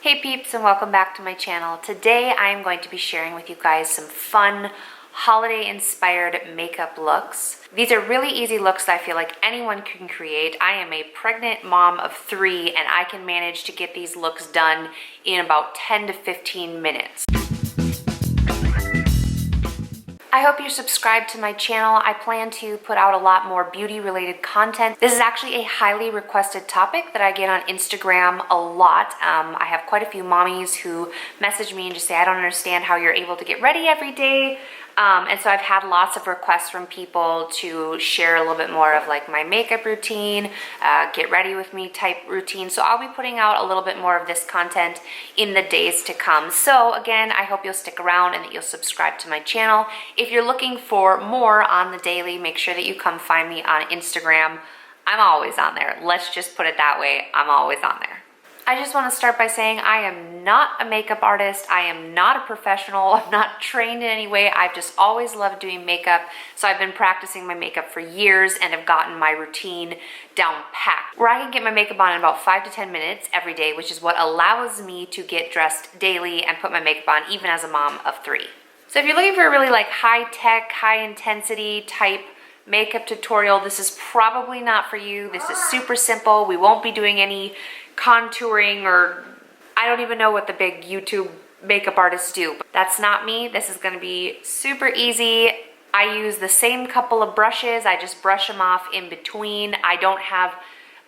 Hey peeps, and welcome back to my channel. Today I am going to be sharing with you guys some fun holiday inspired makeup looks. These are really easy looks that I feel like anyone can create. I am a pregnant mom of 3 and I can manage to get these looks done in about 10 to 15 minutes. I hope you're subscribed to my channel. I plan to put out a lot more beauty related content. This is actually a highly requested topic that I get on Instagram a lot. I have quite a few mommies who message me and just say, I don't understand how you're able to get ready every day. And so I've had lots of requests from people to share a little bit more of like my makeup routine, get ready with me type routine. So I'll be putting out a little bit more of this content in the days to come. So again, I hope you'll stick around and that you'll subscribe to my channel. If you're looking for more on the daily, make sure that you come find me on Instagram. I'm always on there. Let's just put it that way. I'm always on there. I just want to start by saying I am not a makeup artist. I am not a professional. I'm not trained in any way. I've just always loved doing makeup. So I've been practicing my makeup for years and have gotten my routine down packed, where I can get my makeup on in about 5 to 10 minutes every day, which is what allows me to get dressed daily and put my makeup on even as a mom of 3. So if you're looking for a really like high tech, high intensity type makeup tutorial, this is probably not for you. This is super simple. We won't be doing any contouring, or I don't even know what the big YouTube makeup artists do. That's not me. This is going to be super easy. I use the same couple of brushes. I just brush them off in between. I don't have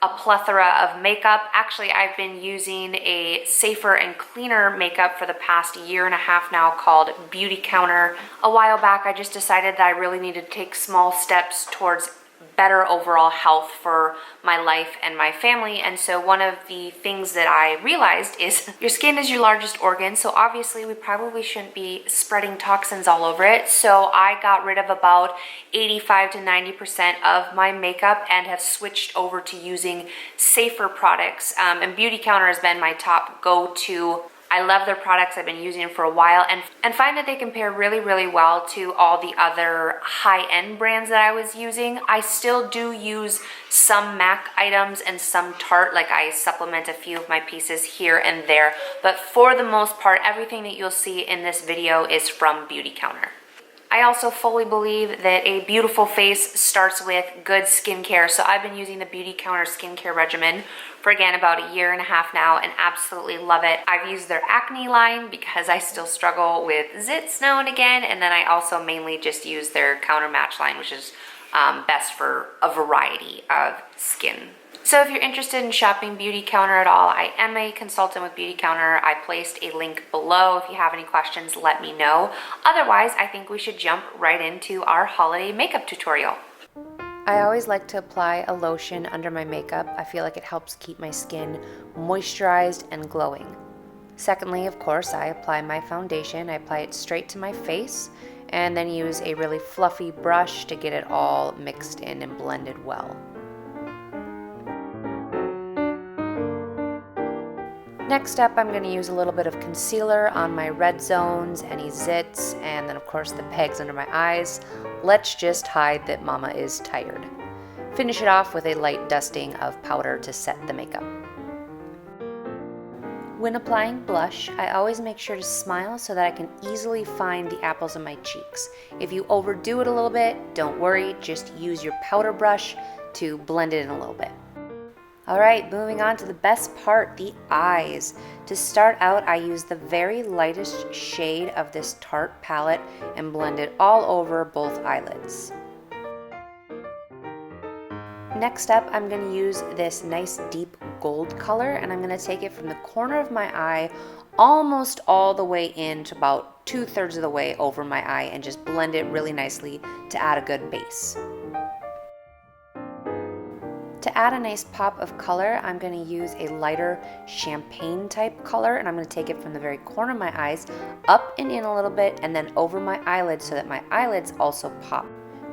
a plethora of makeup. Actually, I've been using a safer and cleaner makeup for the past 1.5 years now called Beauty Counter. A while back, I just decided that I really needed to take small steps towards better overall health for my life and my family. And so one of the things that I realized is your skin is your largest organ, so obviously we probably shouldn't be spreading toxins all over it. So I got rid of about 85 to 90% of my makeup and have switched over to using safer products. And Beauty Counter has been my top go-to. I love their products. I've been using them for a while and find that they compare really, really well to all the other high-end brands that I was using. I still do use some MAC items and some Tarte, like I supplement a few of my pieces here and there. But for the most part, everything that you'll see in this video is from Beauty Counter. I also fully believe that a beautiful face starts with good skincare. So I've been using the Beauty Counter skincare regimen for again about 1.5 years now and absolutely love it. I've used their acne line because I still struggle with zits now and again. And then I also mainly just use their Counter Match line, which is best for a variety of skin. So if you're interested in shopping Beauty Counter at all, I am a consultant with Beauty Counter. I placed a link below. If you have any questions, let me know. Otherwise, I think we should jump right into our holiday makeup tutorial. I always like to apply a lotion under my makeup. I feel like it helps keep my skin moisturized and glowing. Secondly, of course, I apply my foundation. I apply it straight to my face and then use a really fluffy brush to get it all mixed in and blended well. Next up, I'm going to use a little bit of concealer on my red zones, any zits, and then of course the pegs under my eyes. Let's just hide that mama is tired. Finish it off with a light dusting of powder to set the makeup. When applying blush, I always make sure to smile so that I can easily find the apples of my cheeks. If you overdo it a little bit, don't worry, just use your powder brush to blend it in a little bit. Alright, moving on to the best part, the eyes. To start out, I use the very lightest shade of this Tarte palette and blend it all over both eyelids. Next up, I'm going to use this nice deep gold color and I'm going to take it from the corner of my eye almost all the way in to about 2/3 of the way over my eye and just blend it really nicely to add a good base. To add a nice pop of color, I'm going to use a lighter champagne type color and I'm going to take it from the very corner of my eyes up and in a little bit and then over my eyelids so that my eyelids also pop.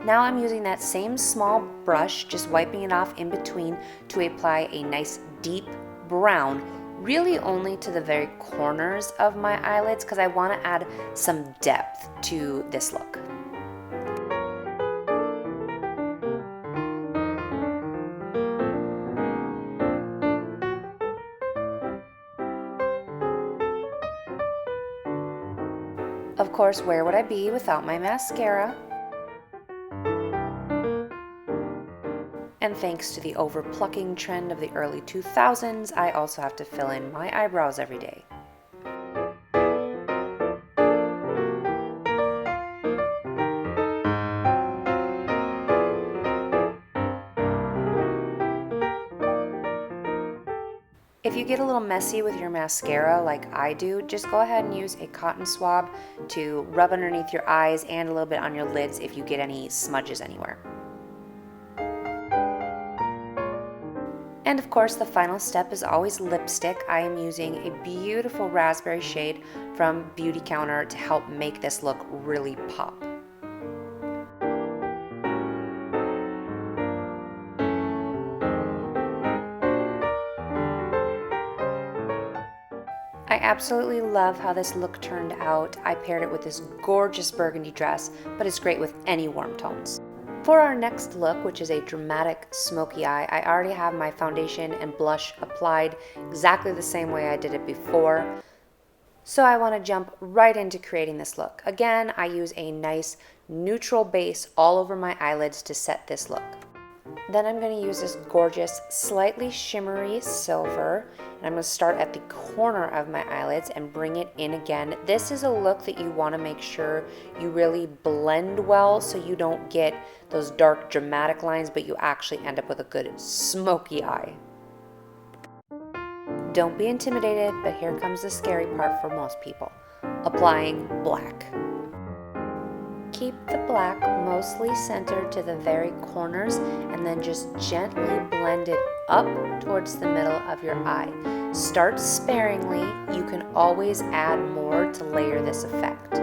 Now I'm using that same small brush, just wiping it off in between to apply a nice deep brown, really only to the very corners of my eyelids because I want to add some depth to this look. Of course, where would I be without my mascara? And thanks to the over-plucking trend of the early 2000s, I also have to fill in my eyebrows every day. If you get a little messy with your mascara like I do, just go ahead and use a cotton swab to rub underneath your eyes and a little bit on your lids if you get any smudges anywhere. And of course, the final step is always lipstick. I am using a beautiful raspberry shade from Beauty Counter to help make this look really pop. I absolutely love how this look turned out. I paired it with this gorgeous burgundy dress, but it's great with any warm tones. For our next look, which is a dramatic smoky eye, I already have my foundation and blush applied exactly the same way I did it before. So I want to jump right into creating this look. Again, I use a nice neutral base all over my eyelids to set this look. Then I'm going to use this gorgeous, slightly shimmery silver, and I'm going to start at the corner of my eyelids and bring it in again. This is a look that you want to make sure you really blend well so you don't get those dark dramatic lines, but you actually end up with a good smoky eye. Don't be intimidated, but here comes the scary part for most people: applying black. Keep the black mostly centered to the very corners and then just gently blend it up towards the middle of your eye. Start sparingly. You can always add more to layer this effect.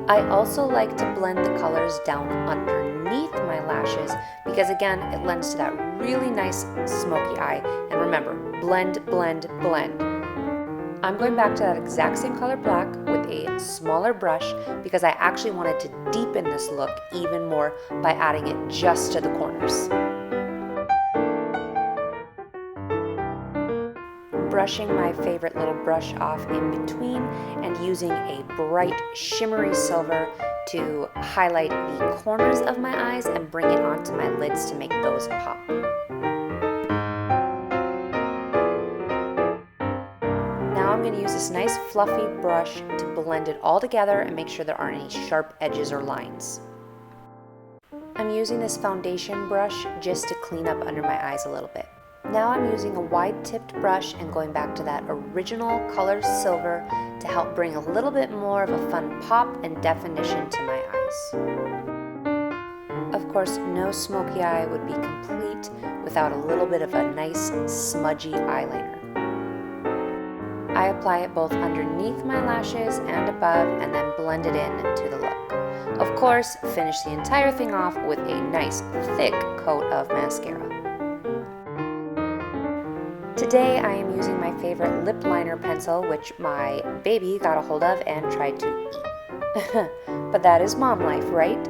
I also like to blend the colors down underneath my lashes because, again, it lends to that really nice smoky eye. And remember, blend, blend, blend. I'm going back to that exact same color black with a smaller brush because I actually wanted to deepen this look even more by adding it just to the corners. Brushing my favorite little brush off in between and using a bright shimmery silver to highlight the corners of my eyes and bring it onto my lids to make those pop. Now I'm going to use this nice fluffy brush to blend it all together and make sure there aren't any sharp edges or lines. I'm using this foundation brush just to clean up under my eyes a little bit. Now I'm using a wide-tipped brush and going back to that original color silver to help bring a little bit more of a fun pop and definition to my eyes. Of course, no smoky eye would be complete without a little bit of a nice smudgy eyeliner. I apply it both underneath my lashes and above and then blend it in to the look. Of course, finish the entire thing off with a nice thick coat of mascara. Today I am using my favorite lip liner pencil, which my baby got a hold of and tried to eat. But that is mom life, right?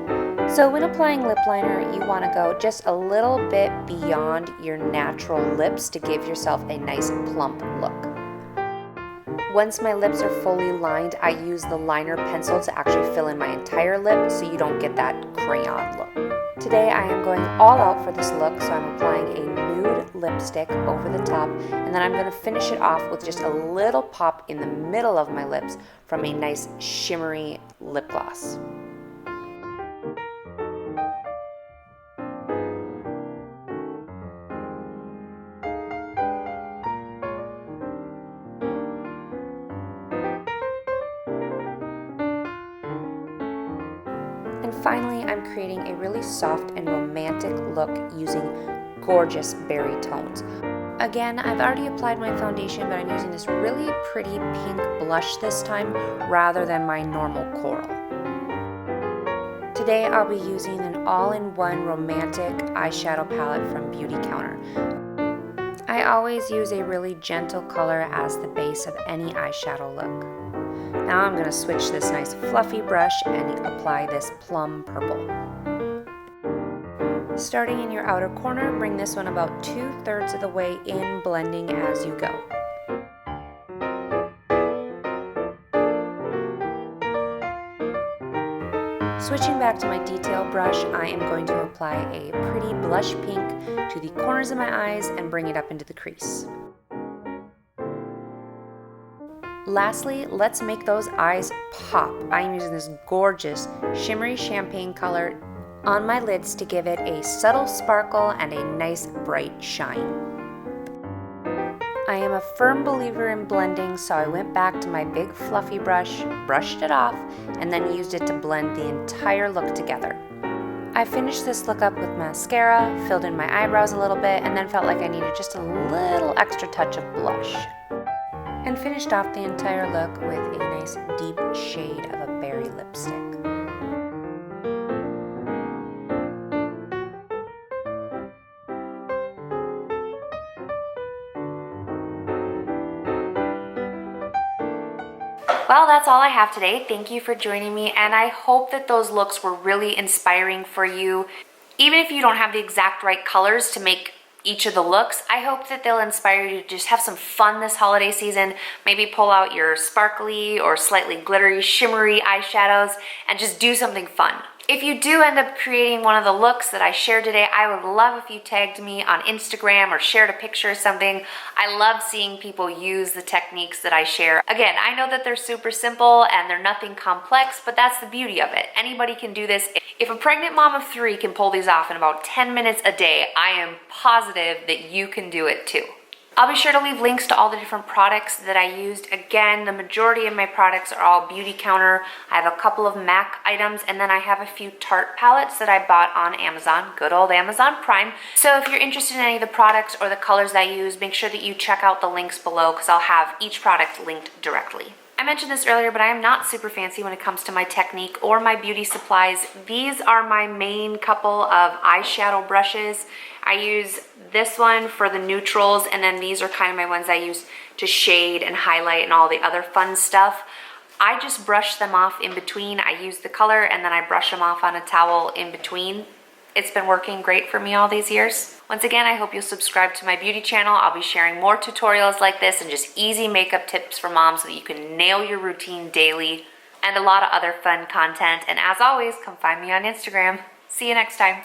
So when applying lip liner, you want to go just a little bit beyond your natural lips to give yourself a nice plump look. Once my lips are fully lined, I use the liner pencil to actually fill in my entire lip so you don't get that crayon look. Today I am going all out for this look, so I'm applying a nude lipstick over the top, and then I'm going to finish it off with just a little pop in the middle of my lips from a nice shimmery lip gloss. And finally, I'm creating a really soft and romantic look using gorgeous berry tones. Again, I've already applied my foundation, but I'm using this really pretty pink blush this time rather than my normal coral. Today I'll be using an all-in-one romantic eyeshadow palette from Beauty Counter. I always use a really gentle color as the base of any eyeshadow look. Now I'm going to switch this nice fluffy brush and apply this plum purple. Starting in your outer corner, bring this one about 2/3 of the way in, blending as you go. Switching back to my detail brush, I am going to apply a pretty blush pink to the corners of my eyes and bring it up into the crease. Lastly, let's make those eyes pop. I am using this gorgeous shimmery champagne color on my lids to give it a subtle sparkle and a nice bright shine. I am a firm believer in blending, so I went back to my big fluffy brush, brushed it off, and then used it to blend the entire look together. I finished this look up with mascara, filled in my eyebrows a little bit, and then felt like I needed just a little extra touch of blush. And finished off the entire look with a nice deep shade of a berry lipstick. Well, that's all I have today. Thank you for joining me, and I hope that those looks were really inspiring for you. Even if you don't have the exact right colors to make each of the looks, I hope that they'll inspire you to just have some fun this holiday season. Maybe pull out your sparkly or slightly glittery, shimmery eyeshadows and just do something fun. If you do end up creating one of the looks that I shared today, I would love if you tagged me on Instagram or shared a picture or something. I love seeing people use the techniques that I share. Again, I know that they're super simple and they're nothing complex, but that's the beauty of it. Anybody can do this. If a pregnant mom of 3 can pull these off in about 10 minutes a day, I am positive that you can do it too. I'll be sure to leave links to all the different products that I used. Again, the majority of my products are all beauty counter. I have a couple of MAC items, and then I have a few Tarte palettes that I bought on Amazon, good old Amazon Prime. So if you're interested in any of the products or the colors that I use, make sure that you check out the links below because I'll have each product linked directly. I mentioned this earlier, but I am not super fancy when it comes to my technique or my beauty supplies. These are my main couple of eyeshadow brushes. I use this one for the neutrals, and then these are kind of my ones I use to shade and highlight and all the other fun stuff. I just brush them off in between. I use the color and then I brush them off on a towel in between. It's been working great for me all these years. Once again, I hope you'll subscribe to my beauty channel. I'll be sharing more tutorials like this and just easy makeup tips for moms so that you can nail your routine daily, and a lot of other fun content. And as always, come find me on Instagram. See you next time.